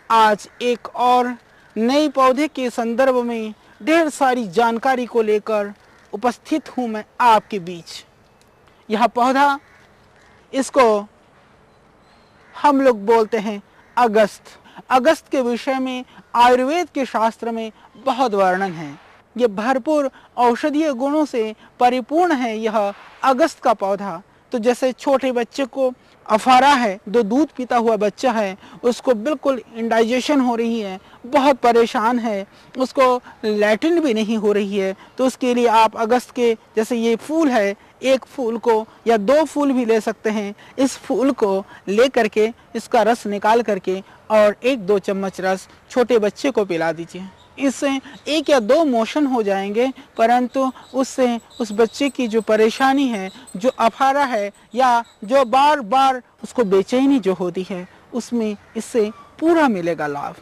आज एक और नए पौधे के संदर्भ में ढेर सारी जानकारी को लेकर उपस्थित हूँ मैं आपके बीच। यह पौधा, इसको हम लोग बोलते हैं अगस्त। अगस्त के विषय में आयुर्वेद के शास्त्र में बहुत वर्णन है। ये भरपूर औषधीय गुणों से परिपूर्ण है यह अगस्त का पौधा। तो जैसे छोटे बच्चे को अफारा है, जो दूध पीता हुआ बच्चा है, उसको बिल्कुल इंडाइजेशन हो रही है, बहुत परेशान है, उसको लैट्रिन भी नहीं हो रही है, तो उसके लिए आप अगस्त के, जैसे ये फूल है, एक फूल को या दो फूल भी ले सकते हैं। इस फूल को ले करके इसका रस निकाल करके और 1-2 चम्मच रस छोटे बच्चे को पिला दीजिए। इससे 1 या 2 मोशन हो जाएंगे, परंतु उससे उस बच्चे की जो परेशानी है, जो अफारा है या जो बार बार उसको बेचैनी जो होती है, उसमें इससे पूरा मिलेगा लाभ।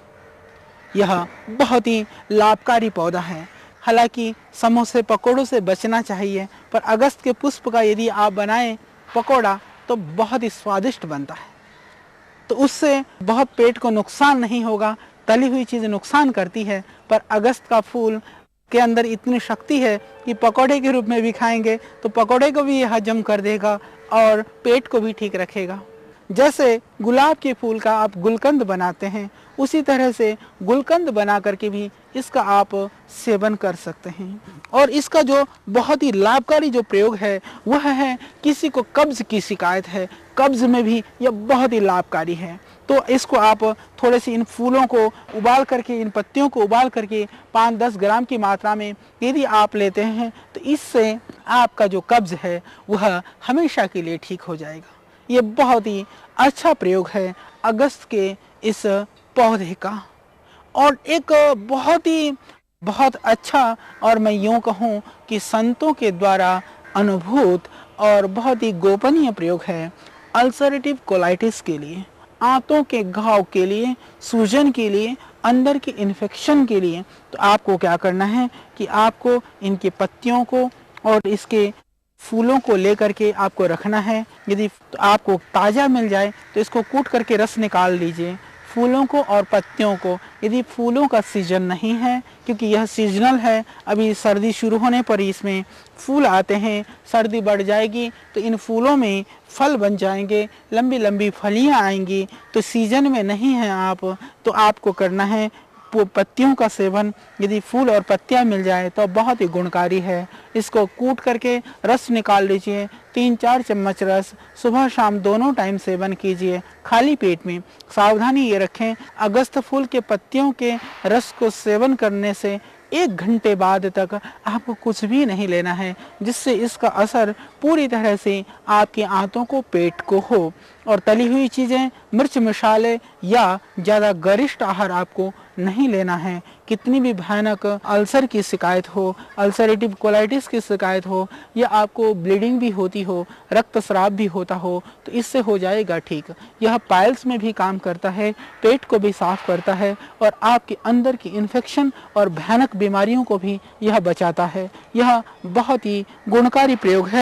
यह बहुत ही लाभकारी पौधा है। हालांकि समोसे पकौड़ों से बचना चाहिए, पर अगस्त के पुष्प का यदि आप बनाएं पकौड़ा तो बहुत ही स्वादिष्ट बनता है। तो उससे बहुत पेट को नुकसान नहीं होगा। तली हुई चीज़ें नुकसान करती है, पर अगस्त का फूल के अंदर इतनी शक्ति है कि पकौड़े के रूप में भी खाएंगे तो पकौड़े को भी हजम कर देगा और पेट को भी ठीक रखेगा। जैसे गुलाब के फूल का आप गुलकंद बनाते हैं, उसी तरह से गुलकंद बना करके भी इसका आप सेवन कर सकते हैं। और इसका जो बहुत ही लाभकारी जो प्रयोग है वह है, किसी को कब्ज की शिकायत है, कब्ज में भी यह बहुत ही लाभकारी है। तो इसको आप थोड़े से इन फूलों को उबाल करके, इन पत्तियों को उबाल करके 5-10 ग्राम की मात्रा में यदि आप लेते हैं तो इससे आपका जो कब्ज है वह हमेशा के लिए ठीक हो जाएगा। ये बहुत ही अच्छा प्रयोग है अगस्त के इस पौधे का। और एक बहुत अच्छा, और मैं यूँ कहूँ कि संतों के द्वारा अनुभूत और बहुत ही गोपनीय प्रयोग है अल्सरेटिव कोलाइटिस के लिए, आंतों के घाव के लिए, सूजन के लिए, अंदर के इन्फेक्शन के लिए। तो आपको क्या करना है कि आपको इनकी पत्तियों को और इसके फूलों को लेकर के आपको रखना है। यदि तो आपको ताज़ा मिल जाए तो इसको कूट करके रस निकाल लीजिए, फूलों को और पत्तियों को। यदि फूलों का सीजन नहीं है, क्योंकि यह सीजनल है, अभी सर्दी शुरू होने पर इसमें फूल आते हैं, सर्दी बढ़ जाएगी तो इन फूलों में फल बन जाएंगे, लंबी लंबी फलियां आएंगी। तो सीजन में नहीं है आप, तो आपको करना है पत्तियों का सेवन। यदि फूल और पत्तियां मिल जाए तो बहुत ही गुणकारी है। इसको कूट करके रस निकाल लीजिए, 3-4 चम्मच रस सुबह शाम दोनों टाइम सेवन कीजिए खाली पेट में। सावधानी ये रखें, अगस्त फूल के पत्तियों के रस को सेवन करने से 1 घंटे बाद तक आपको कुछ भी नहीं लेना है, जिससे इसका असर पूरी तरह से आपकी आंतों को, पेट को हो। और तली हुई चीज़ें, मिर्च मसाले या ज़्यादा गरिष्ठ आहार आपको नहीं लेना है। कितनी भी भयानक अल्सर की शिकायत हो, अल्सरेटिव कोलाइटिस की शिकायत हो, या आपको ब्लीडिंग भी होती हो, रक्तस्राव भी होता हो, तो इससे हो जाएगा ठीक। यह पाइल्स में भी काम करता है, पेट को भी साफ करता है और आपके अंदर की इन्फेक्शन और भयानक बीमारियों को भी यह बचाता है। यह बहुत ही गुणकारी प्रयोग है।